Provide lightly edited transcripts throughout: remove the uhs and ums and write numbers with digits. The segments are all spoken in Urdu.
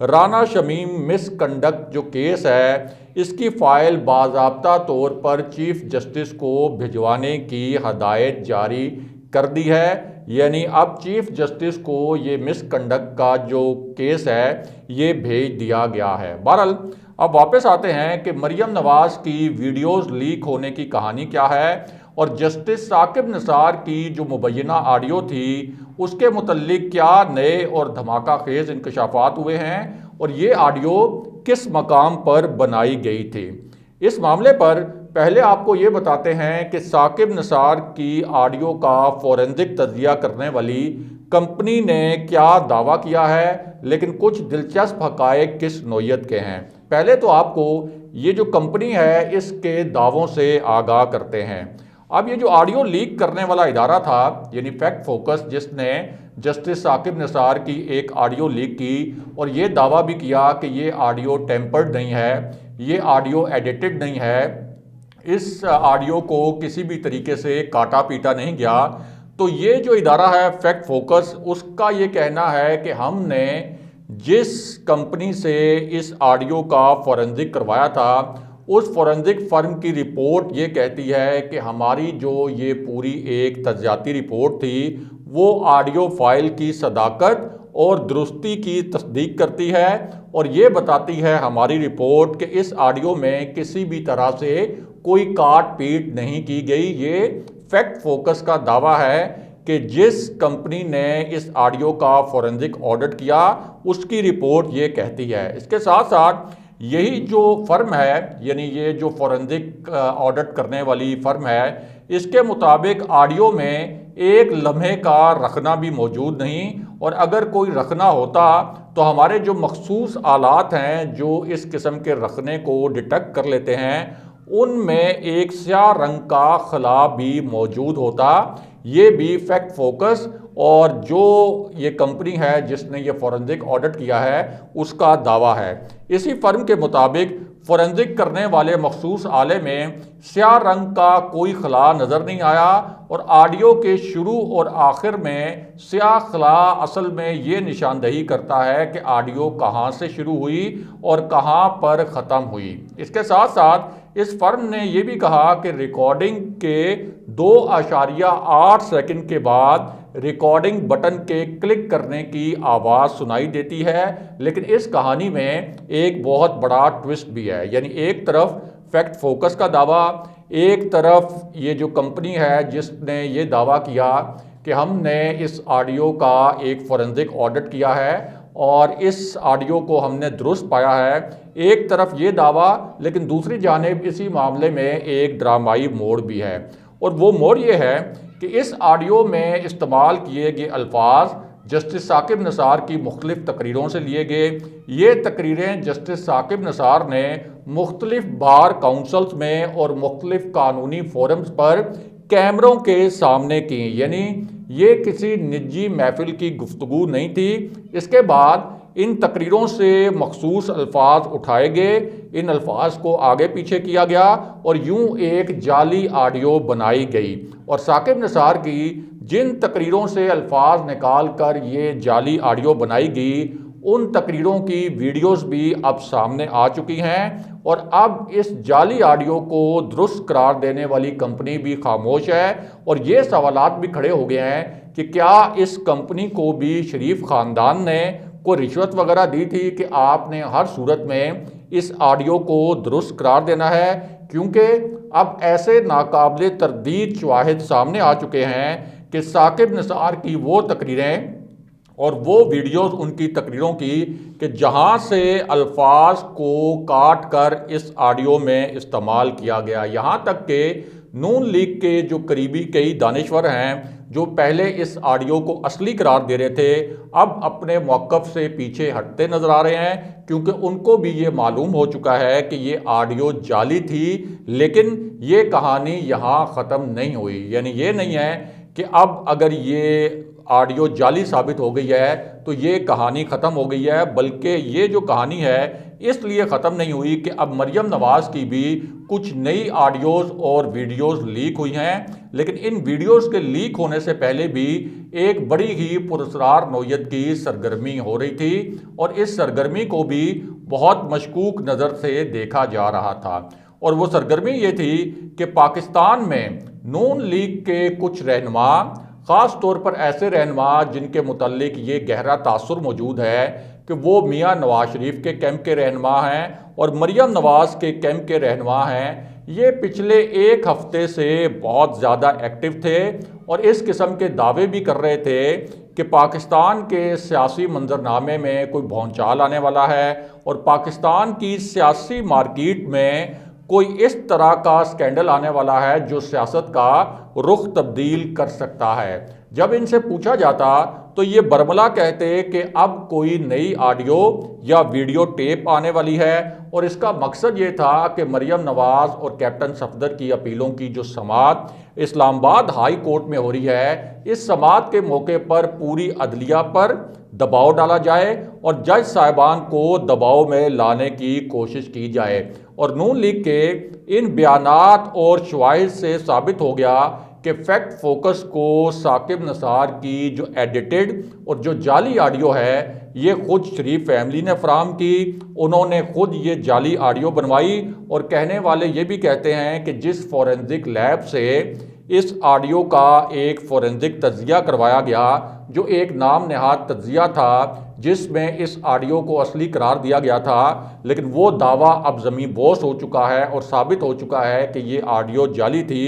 رانا شمیم مس کنڈکٹ جو کیس ہے اس کی فائل باضابطہ طور پر چیف جسٹس کو بھجوانے کی ہدایت جاری کر دی ہے، یعنی اب چیف جسٹس کو یہ مس کنڈکٹ کا جو کیس ہے یہ بھیج دیا گیا ہے۔ بہرحال اب واپس آتے ہیں کہ مریم نواز کی ویڈیوز لیک ہونے کی کہانی کیا ہے اور جسٹس ثاقب نثار کی جو مبینہ آڈیو تھی اس کے متعلق کیا نئے اور دھماکہ خیز انکشافات ہوئے ہیں اور یہ آڈیو کس مقام پر بنائی گئی تھی۔ اس معاملے پر پہلے آپ کو یہ بتاتے ہیں کہ ثاقب نثار کی آڈیو کا فورینزک تجزیہ کرنے والی کمپنی نے کیا دعویٰ کیا ہے، لیکن کچھ دلچسپ حقائق کس نوعیت کے ہیں۔ پہلے تو آپ کو یہ جو کمپنی ہے اس کے دعووں سے آگاہ کرتے ہیں۔ اب یہ جو آڈیو لیک کرنے والا ادارہ تھا یعنی فیکٹ فوکس، جس نے جسٹس ثاقب نثار کی ایک آڈیو لیک کی اور یہ دعویٰ بھی کیا کہ یہ آڈیو ٹیمپرڈ نہیں ہے، یہ آڈیو ایڈیٹڈ نہیں ہے، اس آڈیو کو کسی بھی طریقے سے کاٹا پیٹا نہیں گیا، تو یہ جو ادارہ ہے فیکٹ فوکس، اس کا یہ کہنا ہے کہ ہم نے جس کمپنی سے اس آڈیو کا فورینزک کروایا تھا اس فورینزک فرم کی رپورٹ یہ کہتی ہے کہ ہماری جو یہ پوری ایک تجزیاتی رپورٹ تھی وہ آڈیو فائل کی صداقت اور درستی کی تصدیق کرتی ہے، اور یہ بتاتی ہے ہماری رپورٹ کہ اس آڈیو میں کسی بھی طرح سے کوئی کاٹ پیٹ نہیں کی گئی۔ یہ فیکٹ فوکس کا دعویٰ ہے کہ جس کمپنی نے اس آڈیو کا فورینزک آڈٹ کیا اس کی رپورٹ یہ کہتی ہے۔ اس کے ساتھ ساتھ یہی جو فرم ہے یعنی یہ جو فورینزک آڈٹ کرنے والی فرم ہے اس کے مطابق آڈیو میں ایک لمحے کا رخنہ بھی موجود نہیں، اور اگر کوئی رخنہ ہوتا تو ہمارے جو مخصوص آلات ہیں جو اس قسم کے رخنے کو ڈیٹیکٹ کر لیتے ہیں ان میں ایک سیاہ رنگ کا خلا بھی موجود ہوتا۔ یہ بھی فیکٹ فوکس اور جو یہ کمپنی ہے جس نے یہ فورینزک آڈٹ کیا ہے اس کا دعویٰ ہے۔ اسی فرم کے مطابق فورینزک کرنے والے مخصوص آلے میں سیاہ رنگ کا کوئی خلا نظر نہیں آیا، اور آڈیو کے شروع اور آخر میں سیاہ خلا اصل میں یہ نشاندہی کرتا ہے کہ آڈیو کہاں سے شروع ہوئی اور کہاں پر ختم ہوئی۔ اس کے ساتھ ساتھ اس فرم نے یہ بھی کہا کہ ریکارڈنگ کے 2.8 سیکنڈ کے بعد ریکارڈنگ بٹن کے کلک کرنے کی آواز سنائی دیتی ہے، لیکن اس کہانی میں ایک بہت بڑا ٹوسٹ بھی ہے، یعنی ایک طرف فیکٹ فوکس کا دعویٰ، ایک طرف یہ جو کمپنی ہے جس نے یہ دعویٰ کیا کہ ہم نے اس آڈیو کا ایک فورینزک آڈٹ کیا ہے اور اس آڈیو کو ہم نے درست پایا ہے۔ ایک طرف یہ دعویٰ، لیکن دوسری جانب اسی معاملے میں ایک ڈرامائی موڑ بھی ہے، اور وہ موڑ یہ ہے کہ اس آڈیو میں استعمال کیے گئے الفاظ جسٹس ثاقب نثار کی مختلف تقریروں سے لیے گئے۔ یہ تقریریں جسٹس ثاقب نثار نے مختلف بار کونسلز میں اور مختلف قانونی فورمز پر کیمروں کے سامنے کی، یعنی یہ کسی نجی محفل کی گفتگو نہیں تھی۔ اس کے بعد ان تقریروں سے مخصوص الفاظ اٹھائے گئے، ان الفاظ کو آگے پیچھے کیا گیا اور یوں ایک جعلی آڈیو بنائی گئی، اور ثاقب نثار کی جن تقریروں سے الفاظ نکال کر یہ جعلی آڈیو بنائی گئی ان تقریروں کی ویڈیوز بھی اب سامنے آ چکی ہیں، اور اب اس جعلی آڈیو کو درست قرار دینے والی کمپنی بھی خاموش ہے، اور یہ سوالات بھی کھڑے ہو گئے ہیں کہ کیا اس کمپنی کو بھی شریف خاندان نے کوئی رشوت وغیرہ دی تھی کہ آپ نے ہر صورت میں اس آڈیو کو درست قرار دینا ہے، کیونکہ اب ایسے ناقابل تردید شواہد سامنے آ چکے ہیں کہ ثاقب نثار کی وہ تقریریں اور وہ ویڈیوز ان کی تقریروں کی کہ جہاں سے الفاظ کو کاٹ کر اس آڈیو میں استعمال کیا گیا، یہاں تک کہ نون لیگ کے جو قریبی کئی دانشور ہیں جو پہلے اس آڈیو کو اصلی قرار دے رہے تھے اب اپنے موقف سے پیچھے ہٹتے نظر آ رہے ہیں، کیونکہ ان کو بھی یہ معلوم ہو چکا ہے کہ یہ آڈیو جعلی تھی، لیکن یہ کہانی یہاں ختم نہیں ہوئی۔ یعنی یہ نہیں ہے کہ اب اگر یہ آڈیو جعلی ثابت ہو گئی ہے تو یہ کہانی ختم ہو گئی ہے، بلکہ یہ جو کہانی ہے اس لیے ختم نہیں ہوئی کہ اب مریم نواز کی بھی کچھ نئی آڈیوز اور ویڈیوز لیک ہوئی ہیں، لیکن ان ویڈیوز کے لیک ہونے سے پہلے بھی ایک بڑی ہی پراسرار نوعیت کی سرگرمی ہو رہی تھی اور اس سرگرمی کو بھی بہت مشکوک نظر سے دیکھا جا رہا تھا، اور وہ سرگرمی یہ تھی کہ پاکستان میں نون لیگ کے کچھ رہنما، خاص طور پر ایسے رہنما جن کے متعلق یہ گہرا تاثر موجود ہے کہ وہ میاں نواز شریف کے کیمپ کے رہنما ہیں اور مریم نواز کے کیمپ کے رہنما ہیں، یہ پچھلے ایک ہفتے سے بہت زیادہ ایکٹیو تھے اور اس قسم کے دعوے بھی کر رہے تھے کہ پاکستان کے سیاسی منظرنامے میں کوئی بھونچال آنے والا ہے اور پاکستان کی سیاسی مارکیٹ میں کوئی اس طرح کا سکینڈل آنے والا ہے جو سیاست کا رخ تبدیل کر سکتا ہے۔ جب ان سے پوچھا جاتا تو یہ برملا کہتے کہ اب کوئی نئی آڈیو یا ویڈیو ٹیپ آنے والی ہے اور اس کا مقصد یہ تھا کہ مریم نواز اور کیپٹن صفدر کی اپیلوں کی جو سماعت اسلام آباد ہائی کورٹ میں ہو رہی ہے، اس سماعت کے موقع پر پوری عدلیہ پر دباؤ ڈالا جائے اور جج صاحبان کو دباؤ میں لانے کی کوشش کی جائے، اور نون لیگ کے ان بیانات اور شواہد سے ثابت ہو گیا کہ فیکٹ فوکس کو ثاقب نثار کی جو ایڈیٹڈ اور جو جعلی آڈیو ہے یہ خود شریف فیملی نے فراہم کی، انہوں نے خود یہ جعلی آڈیو بنوائی، اور کہنے والے یہ بھی کہتے ہیں کہ جس فورنزک لیب سے اس آڈیو کا ایک فورنزک تجزیہ کروایا گیا جو ایک نام نہاد تجزیہ تھا جس میں اس آڈیو کو اصلی قرار دیا گیا تھا، لیکن وہ دعویٰ اب زمیں بوس ہو چکا ہے اور ثابت ہو چکا ہے کہ یہ آڈیو جعلی تھی،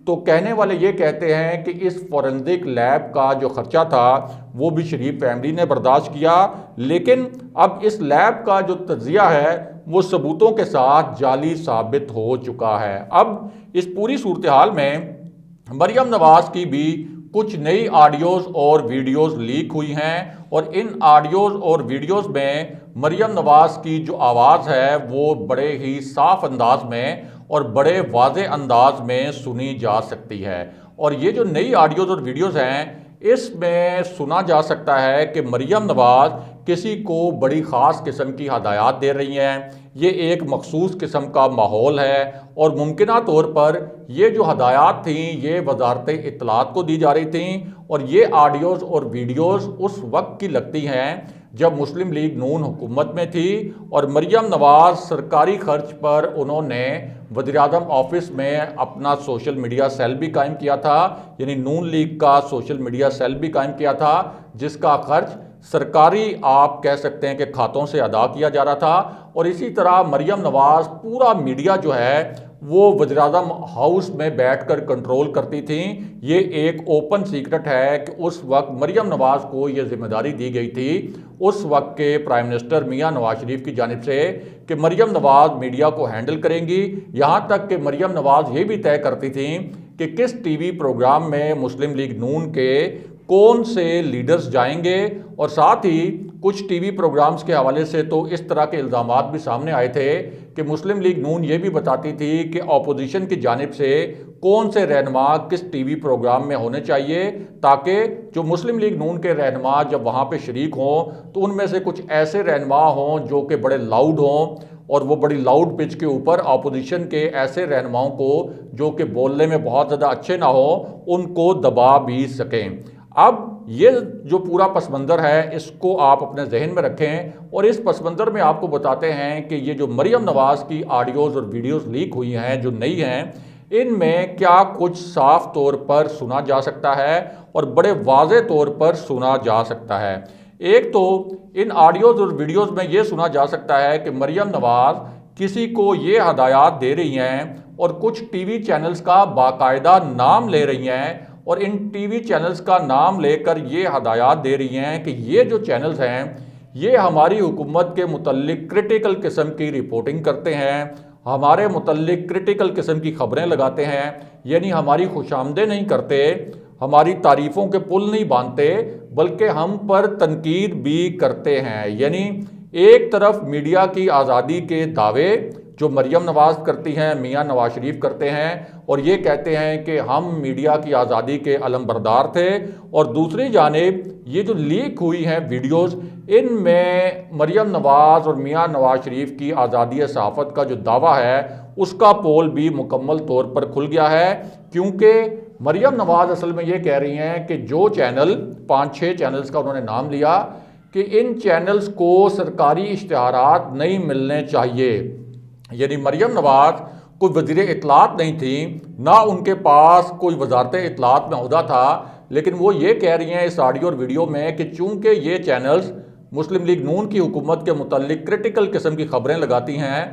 تو کہنے والے یہ کہتے ہیں کہ اس فورنزک لیب کا جو خرچہ تھا وہ بھی شریف فیملی نے برداشت کیا، لیکن اب اس لیب کا جو تجزیہ ہے وہ ثبوتوں کے ساتھ جعلی ثابت ہو چکا ہے۔ اب اس پوری صورتحال میں مریم نواز کی بھی کچھ نئی آڈیوز اور ویڈیوز لیک ہوئی ہیں اور ان آڈیوز اور ویڈیوز میں مریم نواز کی جو آواز ہے وہ بڑے ہی صاف انداز میں اور بڑے واضح انداز میں سنی جا سکتی ہے، اور یہ جو نئی آڈیوز اور ویڈیوز ہیں اس میں سنا جا سکتا ہے کہ مریم نواز کسی کو بڑی خاص قسم کی ہدایات دے رہی ہیں، یہ ایک مخصوص قسم کا ماحول ہے اور ممکنہ طور پر یہ جو ہدایات تھیں یہ وزارت اطلاعات کو دی جا رہی تھیں، اور یہ آڈیوز اور ویڈیوز اس وقت کی لگتی ہیں جب مسلم لیگ نون حکومت میں تھی اور مریم نواز سرکاری خرچ پر انہوں نے وزیراعظم آفس میں اپنا سوشل میڈیا سیل بھی قائم کیا تھا، یعنی نون لیگ کا سوشل میڈیا سیل بھی قائم کیا تھا جس کا خرچ سرکاری آپ کہہ سکتے ہیں کہ کھاتوں سے ادا کیا جا رہا تھا، اور اسی طرح مریم نواز پورا میڈیا جو ہے وہ وزیراعظم ہاؤس میں بیٹھ کر کنٹرول کرتی تھیں۔ یہ ایک اوپن سیکرٹ ہے کہ اس وقت مریم نواز کو یہ ذمہ داری دی گئی تھی اس وقت کے پرائم منسٹر میاں نواز شریف کی جانب سے کہ مریم نواز میڈیا کو ہینڈل کریں گی، یہاں تک کہ مریم نواز یہ بھی طے کرتی تھیں کہ کس ٹی وی پروگرام میں مسلم لیگ نون کے کون سے لیڈرز جائیں گے، اور ساتھ ہی کچھ ٹی وی پروگرامز کے حوالے سے تو اس طرح کے الزامات بھی سامنے آئے تھے کہ مسلم لیگ نون یہ بھی بتاتی تھی کہ اپوزیشن کی جانب سے کون سے رہنما کس ٹی وی پروگرام میں ہونے چاہیے تاکہ جو مسلم لیگ نون کے رہنما جب وہاں پہ شریک ہوں تو ان میں سے کچھ ایسے رہنما ہوں جو کہ بڑے لاؤڈ ہوں اور وہ بڑی لاؤڈ پچ کے اوپر اپوزیشن کے ایسے رہنماؤں کو جو کہ بولنے میں بہت زیادہ اچھے نہ ہوں ان کو دبا بھی سکیں۔ اب یہ جو پورا پس منظر ہے اس کو آپ اپنے ذہن میں رکھیں، اور اس پس منظر میں آپ کو بتاتے ہیں کہ یہ جو مریم نواز کی آڈیوز اور ویڈیوز لیک ہوئی ہیں جو نئی ہیں ان میں کیا کچھ صاف طور پر سنا جا سکتا ہے اور بڑے واضح طور پر سنا جا سکتا ہے۔ ایک تو ان آڈیوز اور ویڈیوز میں یہ سنا جا سکتا ہے کہ مریم نواز کسی کو یہ ہدایات دے رہی ہیں اور کچھ ٹی وی چینلز کا باقاعدہ نام لے رہی ہیں اور ان ٹی وی چینلز کا نام لے کر یہ ہدایات دے رہی ہیں کہ یہ جو چینلز ہیں یہ ہماری حکومت کے متعلق کرٹیکل قسم کی رپورٹنگ کرتے ہیں، ہمارے متعلق کرٹیکل قسم کی خبریں لگاتے ہیں، یعنی ہماری خوش آمدیں نہیں کرتے، ہماری تعریفوں کے پل نہیں باندھتے بلکہ ہم پر تنقید بھی کرتے ہیں۔ یعنی ایک طرف میڈیا کی آزادی کے دعوے جو مریم نواز کرتی ہیں، میاں نواز شریف کرتے ہیں، اور یہ کہتے ہیں کہ ہم میڈیا کی آزادی کے علمبردار تھے، اور دوسری جانب یہ جو لیک ہوئی ہیں ویڈیوز، ان میں مریم نواز اور میاں نواز شریف کی آزادی صحافت کا جو دعویٰ ہے اس کا پول بھی مکمل طور پر کھل گیا ہے، کیونکہ مریم نواز اصل میں یہ کہہ رہی ہیں کہ جو چینل 5-6 چینلز کا انہوں نے نام لیا کہ ان چینلز کو سرکاری اشتہارات نہیں ملنے چاہیے، یعنی مریم نواز کوئی وزیر اطلاعات نہیں تھی، نہ ان کے پاس کوئی وزارت اطلاعات میں عہدہ تھا، لیکن وہ یہ کہہ رہی ہیں اس آڈیو اور ویڈیو میں کہ چونکہ یہ چینلز مسلم لیگ نون کی حکومت کے متعلق کرٹیکل قسم کی خبریں لگاتی ہیں،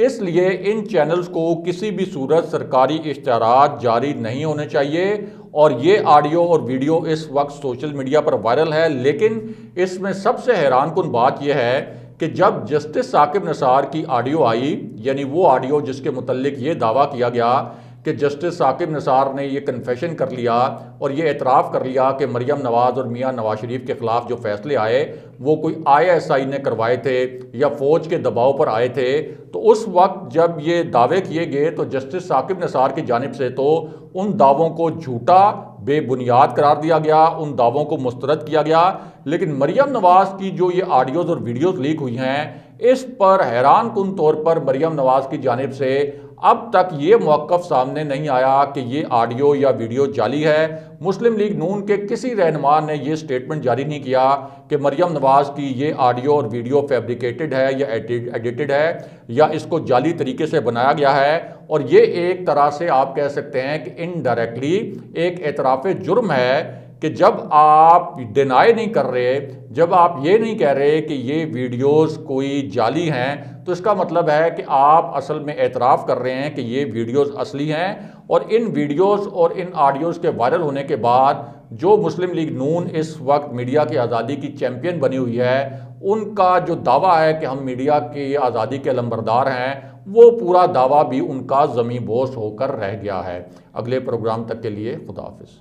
اس لیے ان چینلز کو کسی بھی صورت سرکاری اشتہارات جاری نہیں ہونے چاہیے۔ اور یہ آڈیو اور ویڈیو اس وقت سوشل میڈیا پر وائرل ہے، لیکن اس میں سب سے حیران کن بات یہ ہے کہ جب جسٹس ثاقب نثار کی آڈیو آئی، یعنی وہ آڈیو جس کے متعلق یہ دعویٰ کیا گیا کہ جسٹس ثاقب نثار نے یہ کنفیشن کر لیا اور یہ اعتراف کر لیا کہ مریم نواز اور میاں نواز شریف کے خلاف جو فیصلے آئے وہ کوئی ISI نے کروائے تھے یا فوج کے دباؤ پر آئے تھے، تو اس وقت جب یہ دعوے کیے گئے تو جسٹس ثاقب نثار کی جانب سے تو ان دعووں کو جھوٹا، بے بنیاد قرار دیا گیا، ان دعووں کو مسترد کیا گیا، لیکن مریم نواز کی جو یہ آڈیوز اور ویڈیوز لیک ہوئی ہیں اس پر حیران کن طور پر مریم نواز کی جانب سے اب تک یہ موقف سامنے نہیں آیا کہ یہ آڈیو یا ویڈیو جعلی ہے۔ مسلم لیگ نون کے کسی رہنما نے یہ سٹیٹمنٹ جاری نہیں کیا کہ مریم نواز کی یہ آڈیو اور ویڈیو فیبریکیٹڈ ہے یا ایڈیٹڈ ہے یا اس کو جعلی طریقے سے بنایا گیا ہے، اور یہ ایک طرح سے آپ کہہ سکتے ہیں کہ انڈائریکٹلی ایک اعتراف جرم ہے کہ جب آپ ڈینائی نہیں کر رہے، جب آپ یہ نہیں کہہ رہے کہ یہ ویڈیوز کوئی جعلی ہیں، تو اس کا مطلب ہے کہ آپ اصل میں اعتراف کر رہے ہیں کہ یہ ویڈیوز اصلی ہیں۔ اور ان ویڈیوز اور ان آڈیوز کے وائرل ہونے کے بعد جو مسلم لیگ نون اس وقت میڈیا کی آزادی کی چیمپئن بنی ہوئی ہے، ان کا جو دعویٰ ہے کہ ہم میڈیا کی آزادی کے علمبردار ہیں، وہ پورا دعویٰ بھی ان کا زمیں بوس ہو کر رہ گیا ہے۔ اگلے پروگرام تک کے لیے خدا حافظ۔